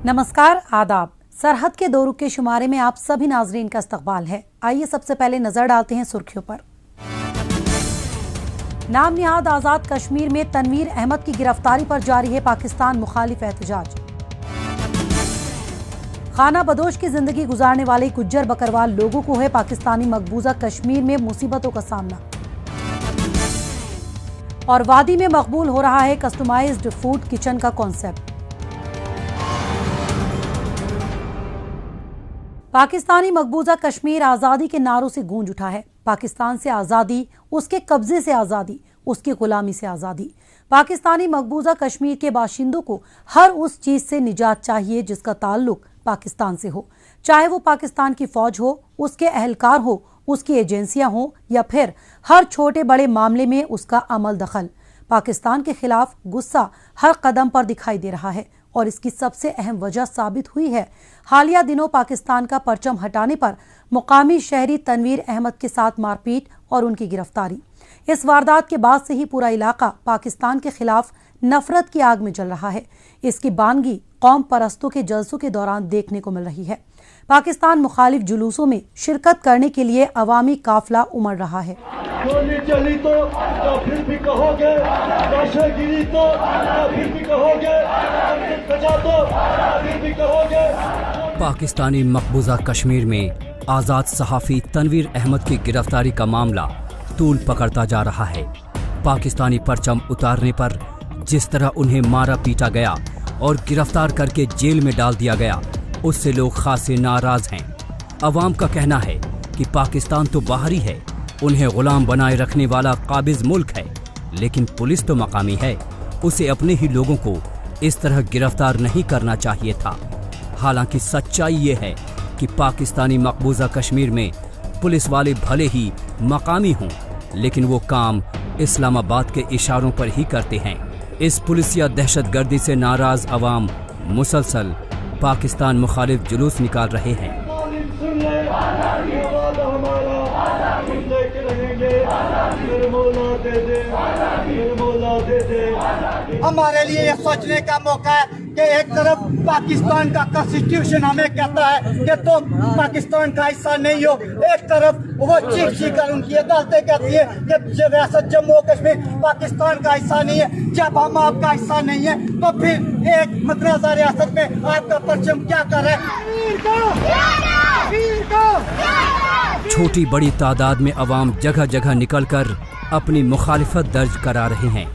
नमस्कार, आदाब। सरहद के दो रुख के शुमारे में आप सभी नाजरीन का इस्तकबाल है। आइए सबसे पहले नजर डालते हैं सुर्खियों पर। नाम निहाद आजाद कश्मीर में तनवीर अहमद की गिरफ्तारी पर जारी है पाकिस्तान मुखालिफ एहतजाज। खाना बदोश की जिंदगी गुजारने वाले गुज्जर बकरवाल लोगों को है पाकिस्तानी मकबूजा कश्मीर में मुसीबतों का सामना। और वादी में मकबूल हो रहा है कस्टमाइज्ड फूड किचन का कॉन्सेप्ट। पाकिस्तानी मकबूजा कश्मीर आजादी के नारों से गूंज उठा है। पाकिस्तान से आजादी, उसके कब्जे से आजादी, उसकी गुलामी से आजादी। पाकिस्तानी मकबूजा कश्मीर के बाशिंदों को हर उस चीज से निजात चाहिए जिसका ताल्लुक पाकिस्तान से हो, चाहे वो पाकिस्तान की फौज हो, उसके अहलकार हो, उसकी एजेंसियां हो या फिर हर छोटे बड़े मामले में उसका अमल दखल। पाकिस्तान के खिलाफ गुस्सा हर कदम पर दिखाई दे रहा है और इसकी सबसे अहम वजह साबित हुई है हालिया दिनों पाकिस्तान का परचम हटाने पर मुकामी शहरी तनवीर अहमद के साथ मारपीट और उनकी गिरफ्तारी। इस वारदात के बाद से ही पूरा इलाका पाकिस्तान के खिलाफ नफरत की आग में जल रहा है। इसकी बानगी कौम परस्तों के जलसों के दौरान देखने को मिल रही है। पाकिस्तान मुखालिफ जुलूसों में शिरकत करने के लिए अवामी काफिला उमड़ रहा है। गोली चली तो फिर भी कहोगे, नशेगिरी तो फिर भी कहोगे, बचा तो फिर भी कहोगे। पाकिस्तानी मकबूजा कश्मीर में आजाद सहाफी तनवीर अहमद की गिरफ्तारी का मामला तूल पकड़ता जा रहा है। पाकिस्तानी परचम उतारने पर जिस तरह उन्हें मारा पीटा गया और गिरफ्तार करके जेल में डाल दिया गया, उससे लोग खासे नाराज हैं। अवाम का कहना है कि पाकिस्तान तो बाहरी है, उन्हें गुलाम बनाए रखने वाला काबिज मुल्क है, लेकिन पुलिस तो मकामी है, उसे अपने ही लोगों को इस तरह गिरफ्तार नहीं करना चाहिए था। हालांकि सच्चाई ये है कि पाकिस्तानी मकबूजा कश्मीर में पुलिस वाले भले ही मकामी हों, लेकिन वो काम इस्लामाबाद के इशारों पर ही करते हैं। इस पुलिसिया दहशतगर्दी से नाराज अवाम मुसलसल पाकिस्तान मुखालिफ जुलूस निकाल रहे हैं। हमारे लिए ये सोचने का मौका है कि एक तरफ पाकिस्तान का कॉन्स्टिट्यूशन हमें कहता है कि तुम पाकिस्तान का हिस्सा नहीं हो, एक तरफ वो चीख कर उनकी अदालतें कहती है कि रियासत जम्मू कश्मीर पाकिस्तान का हिस्सा नहीं है। जब हम आपका हिस्सा नहीं है तो फिर एक मतनाज़ा रियासत में आपका परचम क्या कर रहा है? छोटी बड़ी तादाद में अवाम जगह जगह निकलकर अपनी मुखालिफत दर्ज करा रहे हैं।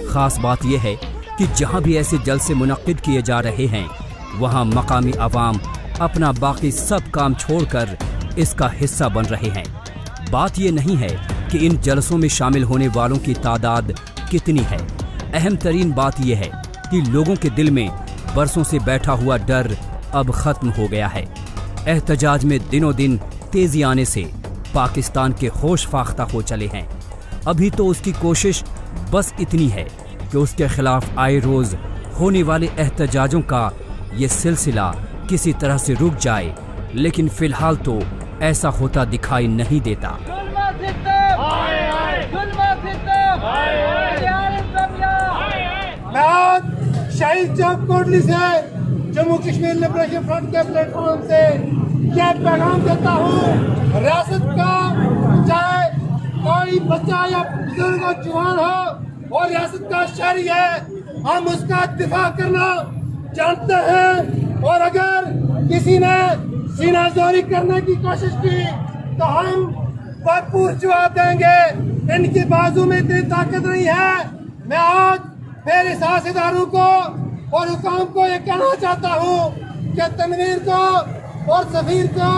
खास बात यह है कि जहां भी ऐसे जलसे मुनक्किद किए जा रहे हैं, वहां मकामी अवाम अपना बाकी सब काम छोड़कर इसका हिस्सा बन रहे हैं। बात यह नहीं है कि इन जलसों में शामिल होने वालों की तादाद कितनी है, अहम तरीन बात यह है कि लोगों के दिल में बरसों से बैठा हुआ डर अब खत्म हो गया है। एहतजाज में दिनों दिन तेजी आने से पाकिस्तान के होश फाख्ता हो चले हैं। अभी तो उसकी कोशिश बस इतनी है कि उसके खिलाफ आए रोज होने वाले एहतजाजों का ये सिलसिला किसी तरह से रुक जाए, लेकिन फिलहाल तो ऐसा होता दिखाई नहीं देता। मैं शहीद चौक कोटली से जम्मू कश्मीर लिबरेशन फ्रंट के प्लेटफॉर्म से यह पैगाम देता हूँ, रियासत का चाहे कोई बच्चा या बुजुर्ग हो, जवान हो और रियासत का शहरी है, हम उसका दिफा करना जानते हैं। और अगर किसी ने सीनाजोरी करने की कोशिश की तो हम भरपूर जवाब देंगे। इनकी बाजू में इतनी ताकत नहीं है। मैं आज फिर इस इदारों को और हुकाम को ये कहना चाहता हूँ कि तनवीर को और सफीर को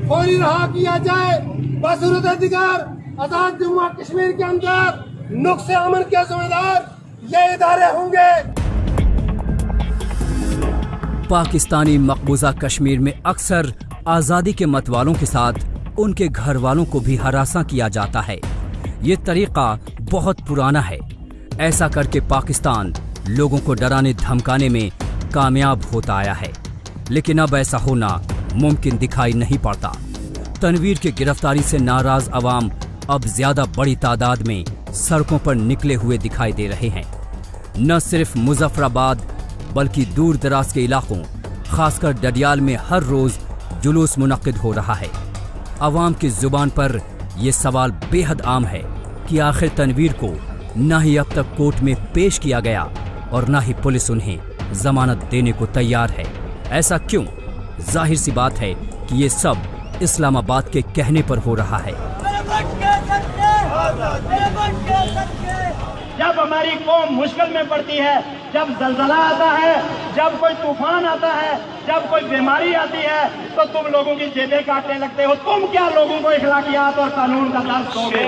फौरी रहा किया जाए। बसूरत दिगार आजाद जम्मू कश्मीर के अंदर नुक्से अमन के जिम्मेदार ये इदारे होंगे। पाकिस्तानी मकबूजा कश्मीर में अक्सर आज़ादी के मतवालों के साथ उनके घर वालों को भी हरासा किया जाता है। ये तरीका बहुत पुराना है। ऐसा करके पाकिस्तान लोगों को डराने धमकाने में कामयाब होता आया है, लेकिन अब ऐसा होना मुमकिन दिखाई नहीं पड़ता। तनवीर की गिरफ्तारी से नाराज अवाम अब ज्यादा बड़ी तादाद में सड़कों पर निकले हुए दिखाई दे रहे हैं। न सिर्फ मुजफ्फराबाद बल्कि दूर दराज के इलाकों खासकर डडियाल में हर रोज जुलूस मुनक्किद हो रहा है। अवाम की जुबान पर यह सवाल बेहद आम है कि आखिर तनवीर को न ही अब तक कोर्ट में पेश किया गया और न ही पुलिस उन्हें जमानत देने को तैयार है। ऐसा क्यों? जाहिर सी बात है कि ये सब इस्लामाबाद के कहने पर हो रहा है। जब हमारी कौम मुश्किल में पड़ती है, जब जलजला आता है, जब कोई तूफान आता है, जब कोई बीमारी आती है, तो तुम लोगों की जेबें काटने लगते हो। तुम क्या लोगों को इखलाकियात और कानून का दर्स दोगे?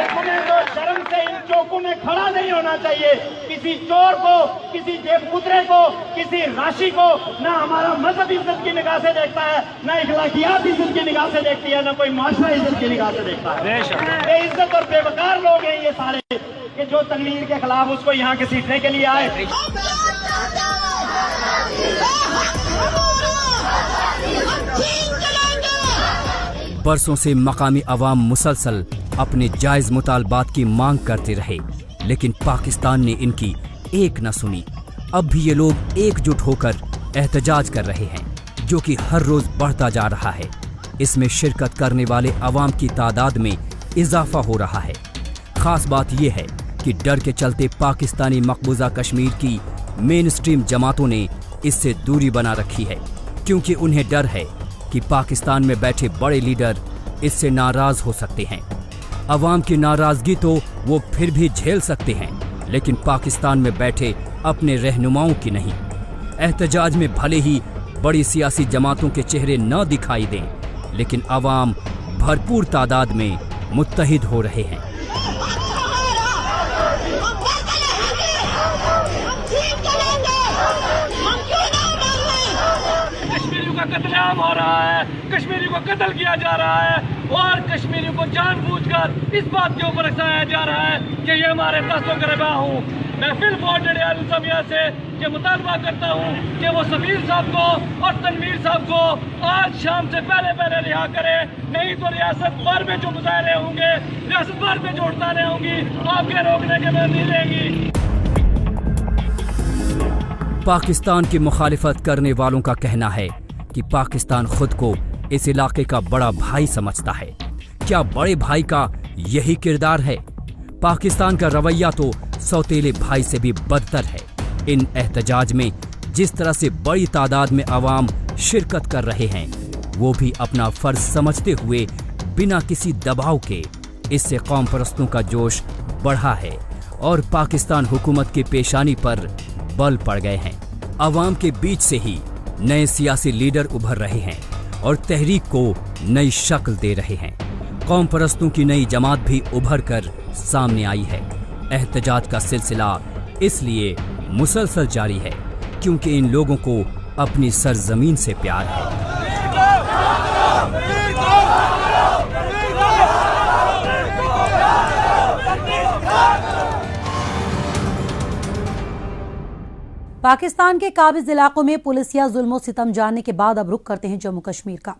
तुम्हें तो शर्म से इन चौकों में खड़ा नहीं होना चाहिए। किसी चोर को, किसी जेब कुतरे को, किसी राशि को ना हमारा मजहब इज्जत की निगाह से देखता है, ना इखलाकियात इज्जत की निगाह से देखती है, ना कोई माशरा इज्जत की निगाह से देखता है। बेइज्जत और बेवकार लोग हैं ये सारे कि जो तनवीर के खिलाफ उसको यहाँ घसीटने के लिए आए। बरसों से मकामी अवाम मुसलसल अपने जायज मुतालबात की मांग करते रहे, लेकिन पाकिस्तान ने इनकी एक न सुनी। अब भी ये लोग एकजुट होकर एहतजाज कर रहे हैं, जो कि हर रोज बढ़ता जा रहा है। इसमें शिरकत करने वाले अवाम की तादाद में इजाफा हो रहा है। खास बात यह है कि डर के चलते पाकिस्तानी मकबूजा कश्मीर की मेन स्ट्रीम जमातों ने इससे दूरी बना रखी है, क्योंकि उन्हें डर है कि पाकिस्तान में बैठे बड़े लीडर इससे नाराज हो सकते हैं। अवाम की नाराजगी तो वो फिर भी झेल सकते हैं, लेकिन पाकिस्तान में बैठे अपने रहनुमाओं की नहीं। एहतजाज में भले ही बड़ी सियासी जमातों के चेहरे न दिखाई दें, लेकिन अवाम भरपूर तादाद में मुत्तहिद हो रहे हैं। कश्मीरियों का कत्लेआम हो रहा है, कश्मीरियों को कत्ल किया जा रहा है और कश्मीरियों को जानबूझकर इस बात के ऊपर उकसाया जा रहा है कि ये हमारे दस्तों गिरफ्तार हूँ। मैं फिलहाल डडियाल इंतजामिया से ये मुतालबा करता हूँ कि वो समीर साहब को और तनवीर साहब को आज शाम से पहले रिहा करें, नहीं तो रियासत भर में जो मुजाहरे होंगे, रियासत भर में जो हड़तालें होंगी, आपके रोकने के में नहीं लेंगी। पाकिस्तान की मुखालिफत करने वालों का कहना है कि पाकिस्तान खुद को इस इलाके का बड़ा भाई समझता है। क्या बड़े भाई का यही किरदार है? पाकिस्तान का रवैया तो सौतेले भाई से भी बदतर है। इन एहतजाज में जिस तरह से बड़ी तादाद में अवाम शिरकत कर रहे हैं, वो भी अपना फर्ज समझते हुए बिना किसी दबाव के, इससे कौम परस्तों का जोश बढ़ा है और पाकिस्तान हुकूमत की पेशानी पर बल पड़ गए हैं। अवाम के बीच से ही नए सियासी लीडर उभर रहे हैं और तहरीक को नई शक्ल दे रहे हैं। कौम परस्तों की नई जमात भी उभर कर सामने आई है। एहतजाज का सिलसिला इसलिए मुसलसल जारी है क्योंकि इन लोगों को अपनी सरजमीन से प्यार है। पाकिस्तान के काबिज इलाकों में पुलिस या जुल्म सितम जानने के बाद अब रुख करते हैं जम्मू कश्मीर का।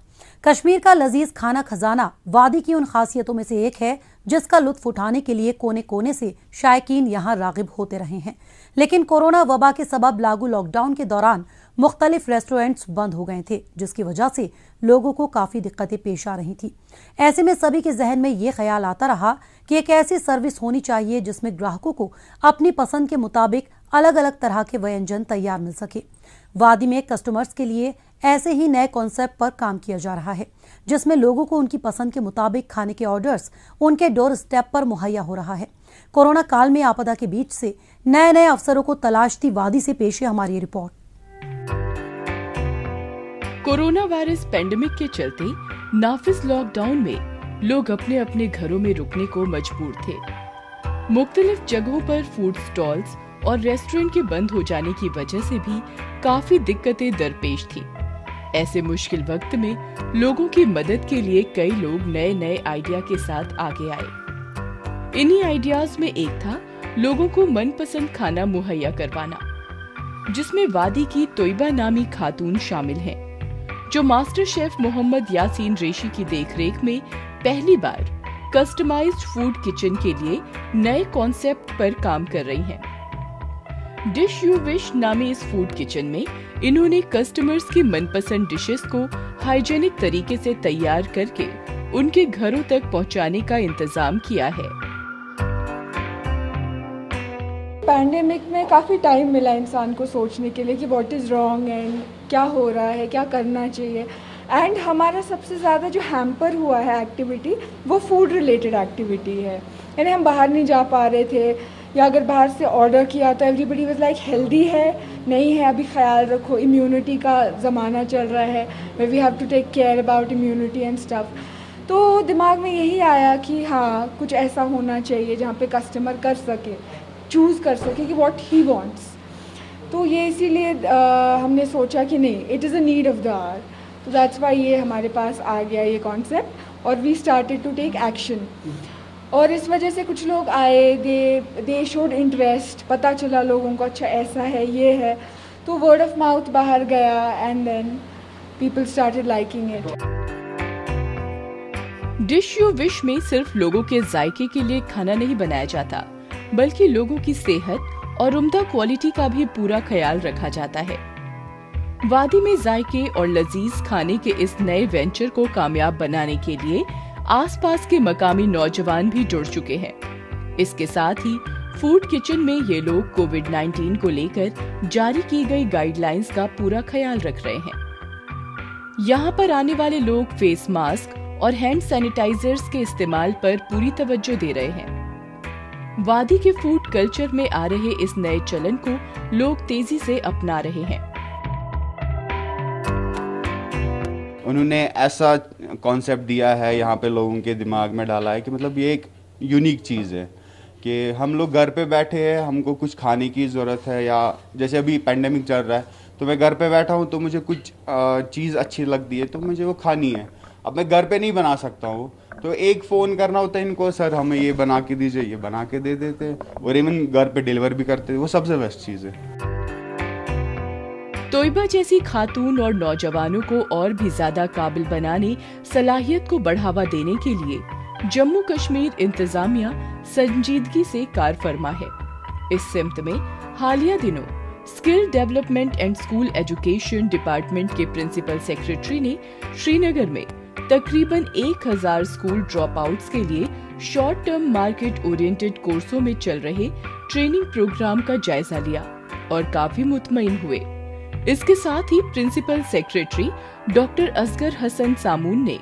कश्मीर का लजीज खाना खजाना वादी की उन खासियतों में से एक है जिसका लुत्फ उठाने के लिए कोने कोने से शायकीन यहाँ रागिब होते रहे हैं। लेकिन कोरोना वबा के सबब लागू लॉकडाउन के दौरान मुख्तलिफ रेस्टोरेंट्स बंद हो गए थे, जिसकी वजह से लोगों को काफ़ी दिक्कतें पेश आ रही थी। ऐसे में सभी के जहन में ये ख्याल आता रहा कि एक ऐसी सर्विस होनी चाहिए जिसमें ग्राहकों को अपनी पसंद के मुताबिक अलग अलग तरह के व्यंजन तैयार मिल सके। वादी में कस्टमर्स के लिए ऐसे ही नए कॉन्सेप्ट पर काम किया जा रहा है, जिसमें लोगों को उनकी पसंद के मुताबिक खाने के ऑर्डर्स उनके डोर स्टेप पर मुहैया हो रहा है। कोरोना काल में आपदा के बीच से नए नए अवसरों को तलाशती वादी से पेश है हमारी रिपोर्ट। कोरोना वायरस पेंडेमिक के चलते नाफिज लॉकडाउन में लोग अपने अपने घरों में रुकने को मजबूर थे। मुख्तलिफ जगहों पर फूड स्टॉल्स और रेस्टोरेंट के बंद हो जाने की वजह से भी काफी दिक्कतें दरपेश थी। ऐसे मुश्किल वक्त में लोगों की मदद के लिए कई लोग नए नए आइडिया के साथ आगे आए। इन्हीं आइडियाज में एक था लोगों को मनपसंद खाना मुहैया करवाना, जिसमें वादी की तोयबा नामी खातून शामिल हैं, जो मास्टर शेफ मोहम्मद यासीन रेशी की देखरेख में पहली बार कस्टमाइज्ड फूड किचन के लिए नए कॉन्सेप्ट पर काम कर रही हैं। डिश यू विश नामी इस फूड किचन में इन्होंने कस्टमर्स की मनपसंद डिशेस को हाइजेनिक तरीके से तैयार करके उनके घरों तक पहुंचाने का इंतजाम किया है। पैंडेमिक में काफ़ी टाइम मिला इंसान को सोचने के लिए कि व्हाट इज़ रॉन्ग एंड क्या हो रहा है, क्या करना चाहिए। एंड हमारा सबसे ज़्यादा जो हैम्पर हुआ है एक्टिविटी, वो फूड रिलेटेड एक्टिविटी है। यानी हम बाहर नहीं जा पा रहे थे, या अगर बाहर से ऑर्डर किया तो एवरीबडी वाज लाइक हेल्दी है, नहीं है, अभी ख्याल रखो, इम्यूनिटी का ज़माना चल रहा है, we have to take care about immunity and stuff. तो दिमाग में यही आया कि हाँ, कुछ ऐसा होना चाहिए जहाँ पे कस्टमर कर सके, चूज़ कर सके कि व्हाट ही वांट्स। तो ये इसीलिए हमने सोचा कि नहीं, it is a need of the hour, तो दैट्स वाई ये हमारे पास आ गया ये कॉन्सेप्ट, और we started to take action. और इस वजह से कुछ लोग आए, दे शोड इंटरेस्ट, पता चला लोगों को अच्छा ऐसा है, ये है, तो वर्ड ऑफ माउथ बाहर गया and then people started liking it. Dish you wish में सिर्फ लोगों के जायके के लिए खाना नहीं बनाया जाता, बल्कि लोगों की सेहत और उम्दा क्वालिटी का भी पूरा ख्याल रखा जाता है। वादी में जायके और लजीज खाने के इस नए वेंचर को कामयाब बनाने के लिए आसपास के मकामी नौजवान भी जुड़ चुके हैं। इसके साथ ही फूड किचन में ये लोग कोविड-19 को लेकर जारी की गई गाइडलाइंस का पूरा ख्याल रख रहे हैं। यहाँ पर आने वाले लोग फेस मास्क और हैंड सैनिटाइजर्स के इस्तेमाल पर पूरी तवज्जो दे रहे हैं। वादी के फूड कल्चर में आ रहे इस नए चलन को लोग तेजी से अपना रहे हैं। उन्होंने ऐसा कॉन्सेप्ट दिया है, यहाँ पे लोगों के दिमाग में डाला है कि मतलब ये एक यूनिक चीज़ है कि हम लोग घर पे बैठे हैं, हमको कुछ खाने की ज़रूरत है, या जैसे अभी पेंडेमिक चल रहा है तो मैं घर पे बैठा हूँ तो मुझे कुछ चीज़ अच्छी लगती है तो मुझे वो खानी है। अब मैं घर पे नहीं बना सकता हूँ, तो एक फ़ोन करना होता है इनको, सर हमें ये बना के दीजिए, ये बना के दे देते हैं, और इवन घर पे डिलीवर भी करते हैं। वो सबसे बेस्ट चीज़ है। तोयबा जैसी खातून और नौजवानों को और भी ज्यादा काबिल बनाने, सलाहियत को बढ़ावा देने के लिए जम्मू कश्मीर इंतजामिया संजीदगी से कार फरमा है। इस सिमत में हालिया दिनों skill development and school education department के प्रिंसिपल सेक्रेटरी ने श्रीनगर में तकरीबन 1000 स्कूल ड्रॉप आउट्स के लिए शॉर्ट टर्म मार्केट ओरिएंटेड कोर्सों में चल रहे ट्रेनिंग प्रोग्राम का जायजा लिया और काफी मुतमईन हुए। इसके साथ ही principal secretary doctor Asgar Hasan Samoon ने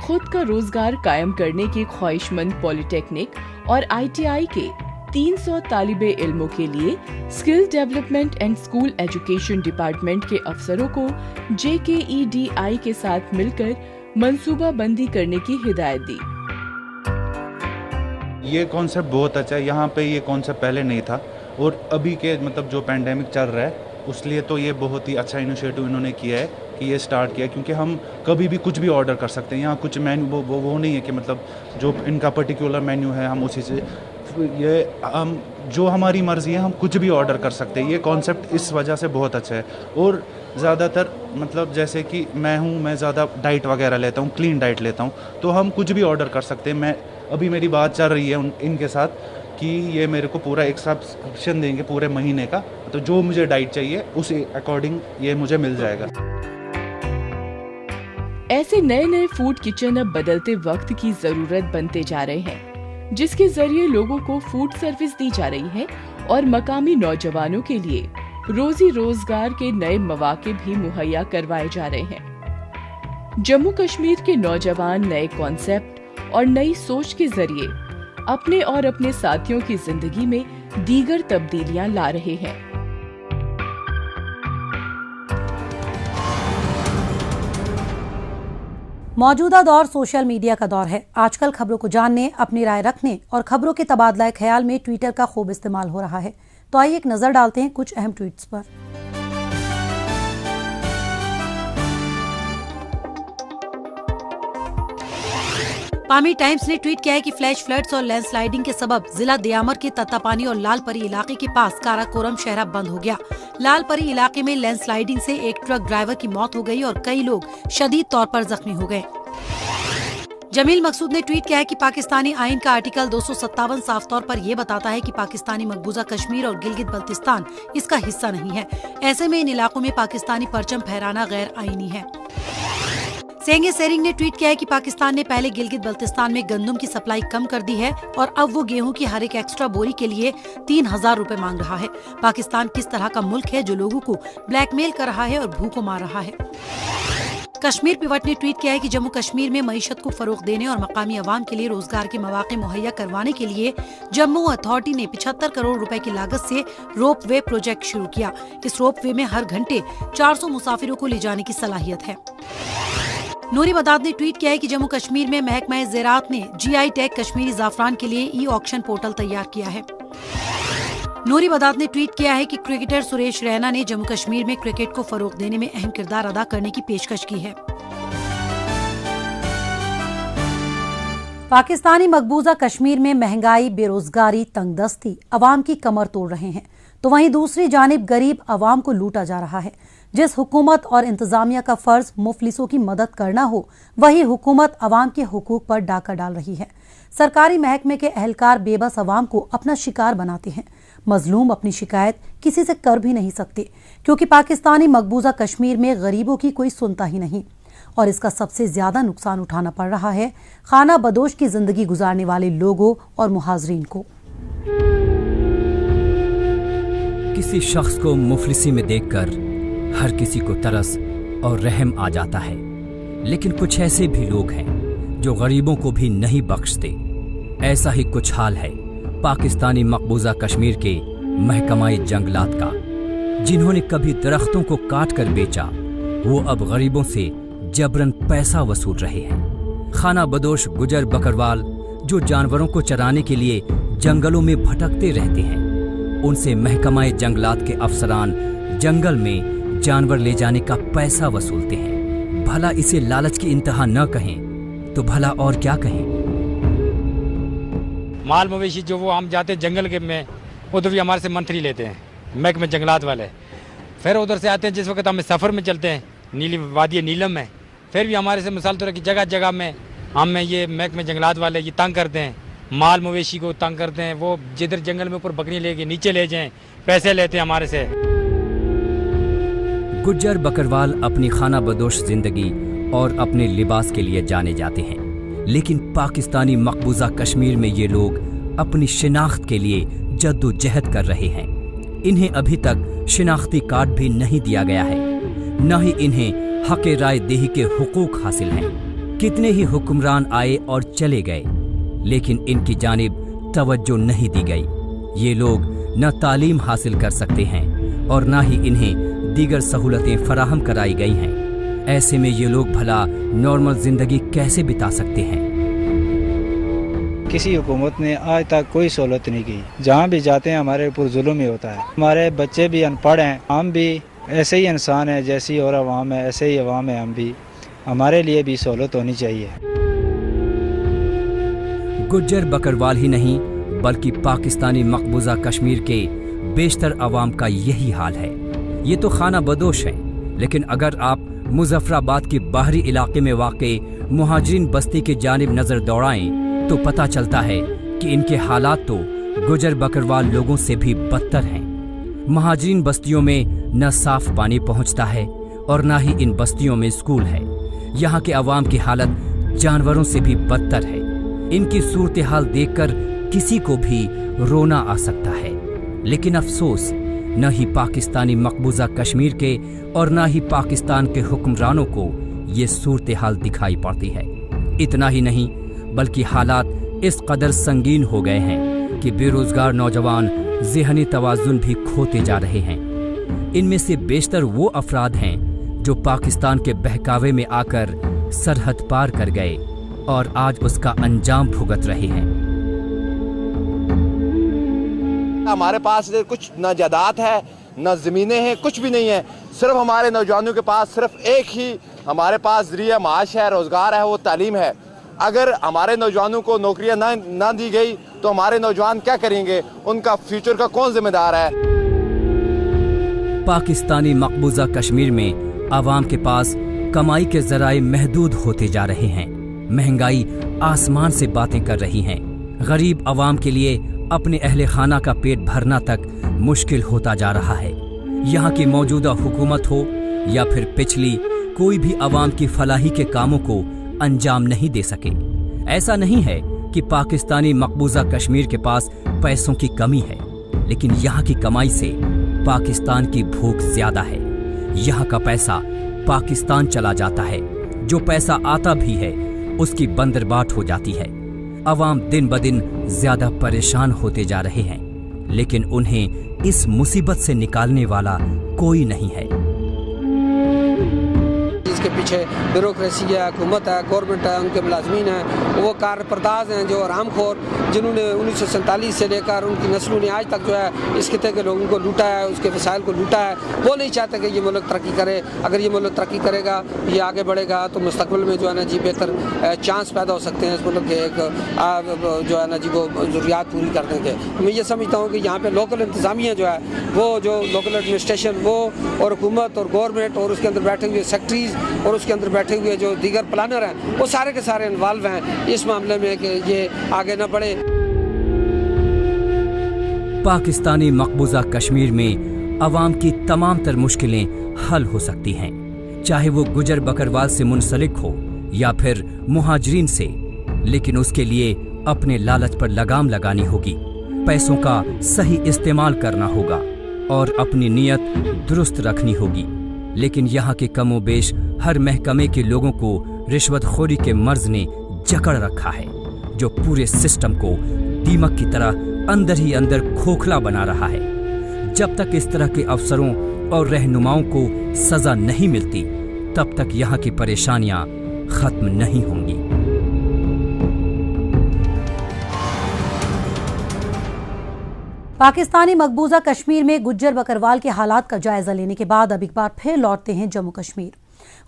खुद का रोजगार कायम करने की ख्वाहिशमंद पॉलिटेक्निक और ITI के 300 तालिबे इल्मों के लिए skill development and school education department के अफसरों को JKEDI के साथ मिलकर मंसूबा बंदी करने की हिदायत दी। ये कॉन्सेप्ट बहुत अच्छा है। यहाँ पे ये कॉन्सेप्ट पहले नहीं था, और अभी के मतलब जो पैंडेमिक चल रहा है उसलिए तो ये बहुत ही अच्छा इनिशिएटिव इन्होंने किया है कि ये स्टार्ट किया, क्योंकि हम कभी भी कुछ भी ऑर्डर कर सकते हैं। यहाँ कुछ मेन्यू वो नहीं है कि मतलब जो इनका पर्टिकुलर मेन्यू है हम उसी से, ये हम जो हमारी मर्ज़ी है हम कुछ भी ऑर्डर कर सकते हैं। ये कॉन्सेप्ट इस वजह से बहुत अच्छा है। और ज़्यादातर मतलब जैसे कि मैं ज़्यादा डाइट वगैरह लेता हूँ, क्लीन डाइट लेता हूँ, तो हम कुछ भी ऑर्डर कर सकते हैं। अभी मेरी बात चल रही है इनके साथ कि ये मेरे को पूरा एक सब्सक्रिप्शन देंगे पूरे महीने का, तो जो मुझे डाइट चाहिए उस अकॉर्डिंग ये मुझे मिल जाएगा। ऐसे नए नए फूड किचन अब बदलते वक्त की जरूरत बनते जा रहे हैं, जिसके जरिए लोगों को फूड सर्विस दी जा रही है और मकामी नौजवानों के लिए रोजी रोजगार के नए मौके भी मुहैया करवाए जा रहे हैं। जम्मू कश्मीर के नौजवान नए कॉन्सेप्ट और नई सोच के जरिए अपने और अपने साथियों की जिंदगी में दीगर तब्दीलियां ला रहे हैं। मौजूदा दौर सोशल मीडिया का दौर है। आजकल खबरों को जानने, अपनी राय रखने और खबरों के तबादला ख्याल में ट्विटर का खूब इस्तेमाल हो रहा है। तो आइए एक नजर डालते हैं कुछ अहम ट्वीट्स पर। पामी टाइम्स ने ट्वीट किया है कि फ्लैश फ्लड्स और लैंडस्लाइडिंग के सबब जिला दियामर के तत्तापानी और लालपरी इलाके के पास काराकोरम शहर बंद हो गया। लालपरी इलाके में लैंडस्लाइडिंग से एक ट्रक ड्राइवर की मौत हो गई और कई लोग शदीद तौर पर जख्मी हो गए। जमील मकसूद ने ट्वीट किया है कि पाकिस्तानी आइन का आर्टिकल 257 साफ तौर पर यह बताता है कि पाकिस्तानी मकबूजा कश्मीर और गिलगित बल्तिस्तान इसका हिस्सा नहीं है। ऐसे में इन इलाकों में पाकिस्तानी परचम फहराना गैर आईनी है। सेंगे सेरिंग ने ट्वीट किया है कि पाकिस्तान ने पहले गिलगित बल्तिस्तान में गंदम की सप्लाई कम कर दी है और अब वो गेहूं की हर एक एक्स्ट्रा बोरी के लिए 3000 रुपए मांग रहा है। पाकिस्तान किस तरह का मुल्क है जो लोगों को ब्लैकमेल कर रहा है और भूखों मार रहा है। कश्मीर पिवट ने ट्वीट किया है कि जम्मू कश्मीर में मईशत को फरोग देने और मकामी अवाम के लिए रोजगार के मौके मुहैया करवाने के लिए जम्मू अथॉरिटी ने 75 करोड़ रुपए की लागत से रोप वे प्रोजेक्ट शुरू किया। इस रोप वे में हर घंटे 400 मुसाफिरों को ले जाने की सलाहियत है। नूरी बदाद ने ट्वीट किया है कि जम्मू कश्मीर में महकमा ज़राअत ने GI टैग कश्मीरी ज़ाफ़रान के लिए ई-ऑक्शन पोर्टल तैयार किया है। नूरी बदाद ने ट्वीट किया है कि क्रिकेटर सुरेश रैना ने जम्मू कश्मीर में क्रिकेट को फरोग देने में अहम किरदार अदा करने की पेशकश की है। पाकिस्तानी मकबूजा कश्मीर में महंगाई, बेरोजगारी, तंगदस्ती अवाम की कमर तोड़ रहे हैं, तो वहीं दूसरी जानिब गरीब अवाम को लूटा जा रहा है। जिस हुकूमत और इंतजामिया का फर्ज मुफलिसों की मदद करना हो, वही हुकूमत अवाम के हुकूक पर डाका डाल रही है। सरकारी महकमे के एहलकार बेबस अवाम को अपना शिकार बनाते हैं। मजलूम अपनी शिकायत किसी से कर भी नहीं सकते, क्योंकि पाकिस्तानी मकबूजा कश्मीर में गरीबों की कोई सुनता ही नहीं। और इसका सबसे ज्यादा नुकसान उठाना पड़ रहा है खाना बदोश की जिंदगी गुजारने वाले लोगों और मुहाजिरीन को। किसी शख्स को मुफलिसी में देखकर हर किसी को तरस और रहम आ जाता है, लेकिन कुछ ऐसे भी लोग हैं जो गरीबों को भी नहीं बख्शते। ऐसा ही कुछ हाल है पाकिस्तानी मकबूजा कश्मीर के महकमाए जंगलात का। जिन्होंने कभी दरख्तों को काट कर बेचा, वो अब गरीबों से जबरन पैसा वसूल रहे हैं। खाना बदोश गुजर बकरवाल जो जानवरों को चराने के लिए जंगलों में भटकते रहते हैं, उनसे महकमाए जंगलात के अफसरान जंगल में जानवर ले जाने का पैसा वसूलते हैं। भला इसे लालच की इंतहा न कहें तो भला और क्या कहें। माल मवेशी जो वो हम जाते जंगल के में, उधर भी हमारे से मंथली लेते हैं महकमे जंगलात वाले। फिर उधर से आते हैं जिस वक्त हमें सफ़र में चलते हैं नीली वादी नीलम में, फिर भी हमारे से मिसाल तौर की जगह जगह में हमें ये महकमे जंगलात वाले ये तंग करते हैं, माल मवेशी को तंग करते हैं। वो जिधर जंगल में ऊपर बकरी लेके नीचे ले जाएं, पैसे लेते हैं हमारे से। गुज्जर बकरवाल अपनी खाना बदोश जिंदगी और अपने लिबास के लिए जाने जाते हैं, लेकिन पाकिस्तानी मकबूजा कश्मीर में ये लोग अपनी शिनाख्त के लिए जद्दोजहद कर रहे हैं। इन्हें अभी तक शिनाख्ती कार्ड भी नहीं दिया गया है, न ही इन्हें हक़ राय देही के हुकूक हासिल हैं। कितने ही हुक्मरान आए और चले गए, लेकिन इनकी जानिब तवज्जो नहीं दी गई। ये लोग न तालीम हासिल कर सकते हैं और न ही इन्हें दीगर सहूलतें फराहम कराई गई हैं। ऐसे में ये लोग भला नॉर्मल जिंदगी कैसे बिता सकते हैं। किसी हुकूमत ने आज तक कोई सहूलत नहीं की। जहाँ भी जाते हैं हमारे ऊपर जुल्म ही होता है। हमारे बच्चे भी अनपढ़ हैं, हम भी ऐसे ही इंसान हैं जैसी और अवाम है, ऐसे ही अवाम है हम भी। हमारे लिए भी सहूलत होनी चाहिए। गुज्जर बकरवाल ही नहीं बल्कि पाकिस्तानी मकबूजा कश्मीर के बेशतर अवाम का यही हाल है। ये तो खाना बदोश है, लेकिन अगर आप मुजफ्फराबाद के बाहरी इलाके में वाक़े मुहाजिरीन बस्ती की जानिब नजर दौड़ाएं तो पता चलता है कि इनके हालात तो गुजर बकरवाल लोगों से भी बदतर हैं। मुहाजिरीन बस्तियों में न साफ पानी पहुंचता है और न ही इन बस्तियों में स्कूल है। यहाँ के अवाम की हालत जानवरों से भी बदतर है। इनकी सूरत हाल देखकर किसी को भी रोना आ सकता है, लेकिन अफसोस न ही पाकिस्तानी मकबूजा कश्मीर के और न ही पाकिस्तान के हुक्मरानों को ये सूरत हाल दिखाई पड़ती है। इतना ही नहीं बल्कि हालात इस कदर संगीन हो गए हैं कि बेरोजगार नौजवान ज़हनी तवाज़ुन भी खोते जा रहे हैं। इनमें से बेशतर वो अफराद हैं जो पाकिस्तान के बहकावे में आकर सरहद पार कर गए और आज उसका अंजाम भुगत रहे हैं। हमारे पास कुछ न जायदाद है, न ज़मीनें हैं, कुछ भी नहीं है। सिर्फ हमारे नौजवानों के पास सिर्फ एक ही हमारे पास ज़रिया माश है, रोज़गार है, वो तालीम है। अगर हमारे नौजवानों को नौकरियां ना दी गई तो हमारे नौजवान क्या करेंगे? उनका फ्यूचर का कौन जिम्मेदार है? पाकिस्तानी मकबूजा कश्मीर में आवाम के पास कमाई के जराए महदूद होते जा रहे हैं। महंगाई आसमान से बातें कर रही हैं। गरीब आवाम के लिए अपने अहले खाना का पेट भरना तक मुश्किल होता जा रहा है। यहाँ की मौजूदा हुकूमत हो या फिर पिछली, कोई भी आवाम की फलाही के कामों को अंजाम नहीं दे सके। ऐसा नहीं है कि पाकिस्तानी मकबूजा कश्मीर के पास पैसों की कमी है, लेकिन यहाँ की कमाई से पाकिस्तान की भूख ज्यादा है। यहाँ का पैसा पाकिस्तान चला जाता है, जो पैसा आता भी है उसकी बंदरबाट हो जाती है। अवाम दिन ब दिन ज्यादा परेशान होते जा रहे हैं, लेकिन उन्हें इस मुसीबत से निकालने वाला कोई नहीं है। इसके पीछे ब्यूरोक्रेसी है, हुकूमत है, गवर्नमेंट है, उनके मुलाजमीन हैं, वो कारपरदाज हैं जो आरामखोर, जिन्होंने 1947 से लेकर उनकी नस्लों ने आज तक जो है इस खिते के लोगों को लूटा है, उसके वसाइल को लूटा है। वो नहीं चाहते कि ये मुल्क तरक्की करे। अगर ये मुल्क तरक्की करेगा, ये आगे बढ़ेगा, तो मुस्तकबिल में जो है ना जी बेहतर चांस पैदा हो सकते हैं इस मुल्क के एक जो है ना जी वो ज़रूरियात पूरी करने के। मैं ये समझता हूँ कि यहाँ पे लोकल इंतज़ामिया जो है, वो जो लोकल एडमिनिस्ट्रेशन, वो और हुकूमत और गवर्नमेंट और उसके अंदर बैठे हुए सेक्रेटरीज और उसके अंदर बैठे हुए जो दीगर प्लानर हैं, वो सारे के सारे इन्वॉल्व हैं इस मामले में कि ये आगे न बढ़े। पाकिस्तानी मकबूजा कश्मीर में अवाम की तमाम तर मुश्किलें हल हो सकती हैं, चाहे वो गुजर बकरवाल से मुंसलिक हो या फिर मुहाजिरीन से, लेकिन उसके लिए अपने लालच पर लगाम लगानी होगी, पैसों का सही इस्तेमाल करना होगा और अपनी नियत दुरुस्त रखनी होगी। लेकिन यहाँ के कमोबेश हर महकमे के लोगों को रिश्वतखोरी के मर्ज ने जकड़ रखा है, जो पूरे सिस्टम को दीमक की तरह अंदर ही अंदर खोखला बना रहा है। जब तक इस तरह के अफसरों और रहनुमाओं को सजा नहीं मिलती, तब तक यहाँ की परेशानियां खत्म नहीं होंगी। पाकिस्तानी मकबूजा कश्मीर में गुज्जर बकरवाल के हालात का जायजा लेने के बाद अब एक बार फिर लौटते हैं जम्मू कश्मीर।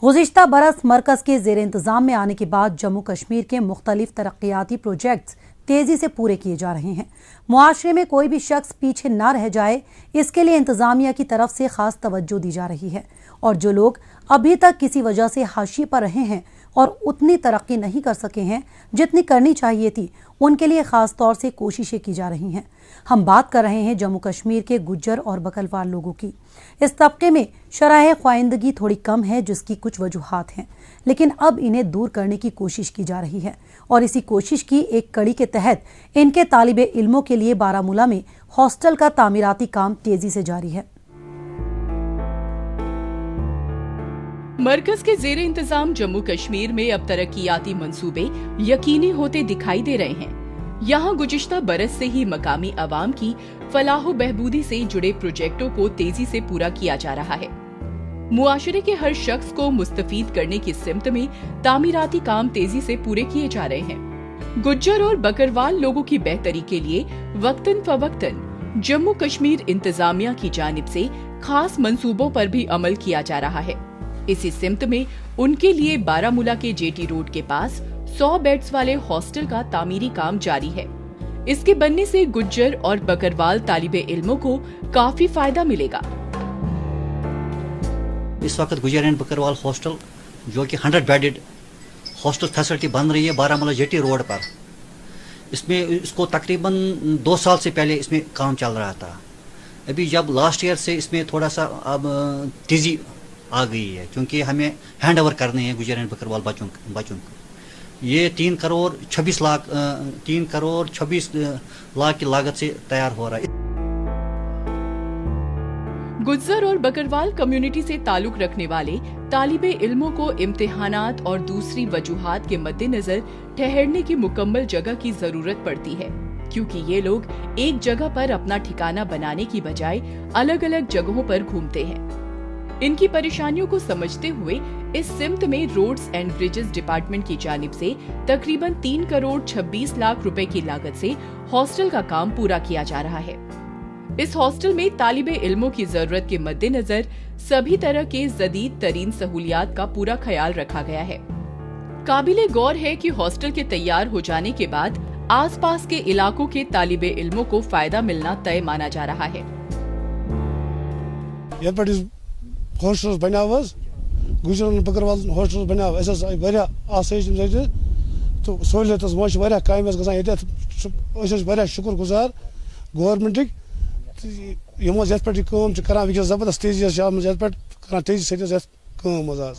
गुज़िश्ता बरस मरकज के जेर इंतजाम में आने के बाद जम्मू कश्मीर के मुख्तलिफ तरक्याती प्रोजेक्ट्स तेजी से पूरे किए जा रहे हैं। मुआशरे में कोई भी शख्स पीछे न रह जाए, इसके लिए इंतजामिया की तरफ से खास तवज्जो दी जा रही है और जो लोग अभी तक किसी वजह से हाशिए पर रहे हैं और उतनी तरक्की नहीं कर सके हैं जितनी करनी चाहिए थी, उनके लिए खास तौर से कोशिशें की जा रही हैं। हम बात कर रहे हैं जम्मू कश्मीर के गुज्जर और बकरवाल लोगों की। इस तबके में शरह ख्वाइंदगी थोड़ी कम है, जिसकी कुछ वजूहात हैं, लेकिन अब इन्हें दूर करने की कोशिश की जा रही है और इसी कोशिश की एक कड़ी के तहत इनके तालिबे इल्मों के लिए बारामूला में हॉस्टल का तामीराती काम तेजी से जारी है। मरकज के जेर इंतजाम जम्मू कश्मीर में अब तरक्कियाती मंसूबे यकीनी होते दिखाई दे रहे हैं। यहाँ गुज़िश्ता बरस से ही मकामी अवाम की फलाह बहबूदी से जुड़े प्रोजेक्टों को तेजी से पूरा किया जा रहा है। मुआशरे के हर शख्स को मुस्तफीद करने की सिमत में तामीराती काम तेजी से पूरे किए जा रहे हैं। गुज्जर और बकरवाल लोगों की बेहतरी के लिए वक्तन फवक्तन जम्मू कश्मीर इंतजामिया की जानिब से खास मंसूबों पर भी अमल किया जा रहा है। इसी सिमत में उनके लिए बारामूला के जेटी रोड के पास 100 बेड्स वाले हॉस्टल का तामीरी काम जारी है। इसके बनने से गुज्जर और बकरवाल तालिबे इल्मों को काफी फायदा मिलेगा। इस वक्त गुज्जर एंड बकरवाल हॉस्टल जो कि 100 बेडेड हॉस्टल फैसिलिटी बन रही है बारामूला जेटी रोड पर। इसमें इसको तकरीबन 2 साल से पहले इसमें काम चल रहा था। अभी जब लास्ट ईयर से इसमें थोड़ा सा अब तेजी आ गई है, क्योंकि हमें हैंड ओवर करने हैं गुज्जर एंड बकरवाल बच्चों को। ये 3 करोड़ 26 लाख की लागत से तैयार हो रहा है। गुज्जर और बकरवाल कम्युनिटी से ताल्लुक रखने वाले तालिबे इल्मों को इम्तिहानात और दूसरी वजूहात के मद्देनजर ठहरने की मुकम्मल जगह की जरूरत पड़ती है, क्योंकि ये लोग एक जगह पर अपना ठिकाना बनाने की बजाय अलग अलग जगहों पर घूमते हैं। इनकी परेशानियों को समझते हुए इस सिमत में रोड्स एंड ब्रिजेस डिपार्टमेंट की जानिब से तकरीबन 3 करोड़ 26 लाख रुपए की लागत से हॉस्टल का काम पूरा किया जा रहा है। इस हॉस्टल में तालिबे इल्मों की जरूरत के मद्देनजर सभी तरह के जदीद तरीन सहूलियात का पूरा ख्याल रखा गया है। काबिले गौर है कि हॉस्टल के तैयार हो जाने के बाद आसपास के इलाकों के तालिबे इल्मों को फायदा मिलना तय माना जा रहा है। हॉस्टल्स बनाव गुजर बकरवाल हॉस्टल्स बनाव आसाइश तो सहूलियत मज काम गए शुक्र गुजार गवर्नमेंट यमो ये पे कर जबरदस्त तेजी तेजी आज।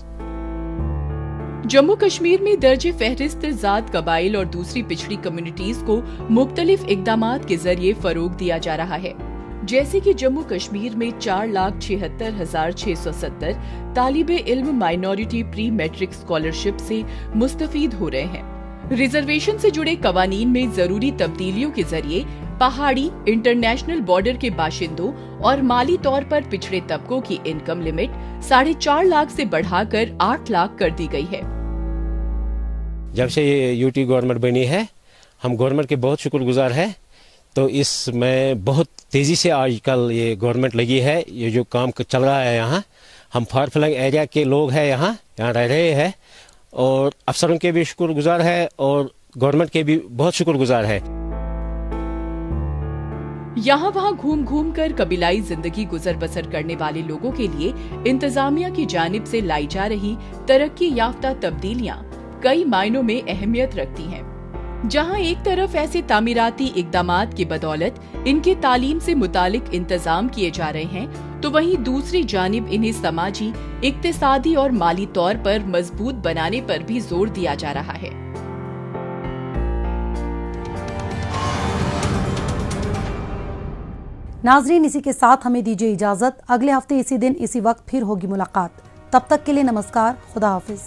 जम्मू कश्मीर में दर्ज फहरिस्त जात कबाइल और दूसरी पिछड़ी कम्युनिटीज को मुख्तलिफ इकदामात के जरिए फरोग दिया जा रहा है, जैसे कि जम्मू कश्मीर में 4,76,670 तालिबे इल्म माइनॉरिटी प्री मैट्रिक स्कॉलरशिप से मुस्तफीद हो रहे हैं। रिजर्वेशन से जुड़े कवानीन में जरूरी तब्दीलियों के जरिए पहाड़ी, इंटरनेशनल बॉर्डर के बाशिंदों और माली तौर पर पिछड़े तबकों की इनकम लिमिट 4.5 लाख से बढ़ाकर 8 लाख कर दी गई है। जब से ये यूटी गवर्नमेंट बनी है, हम गवर्नमेंट के बहुत शुक्रगुजार हैं। तो इसमें बहुत तेजी से आजकल ये गवर्नमेंट लगी है, ये जो काम चल रहा है यहाँ, हम फार फ्लंग एरिया के लोग हैं, यहाँ रह रहे हैं और अफसरों के भी शुक्रगुजार है और गवर्नमेंट के भी बहुत शुक्रगुजार है। यहाँ वहाँ घूम घूम कर कबीलाई जिंदगी गुजर बसर करने वाले लोगों के लिए इंतजामिया की जानिब से लाई जा रही तरक्की याफ्ता तब्दीलियाँ कई मायनों में अहमियत रखती हैं। जहाँ एक तरफ ऐसे तामीराती इकदामात की बदौलत इनके तालीम से मुतालिक इंतजाम किए जा रहे हैं, तो वहीं दूसरी जानिब इन्हें समाजी, इक्तिसादी और माली तौर पर मजबूत बनाने पर भी जोर दिया जा रहा है। नाजरीन, इसी के साथ हमें दीजिए इजाजत। अगले हफ्ते इसी दिन इसी वक्त फिर होगी मुलाकात। तब तक के लिए नमस्कार, खुदा हाफिज।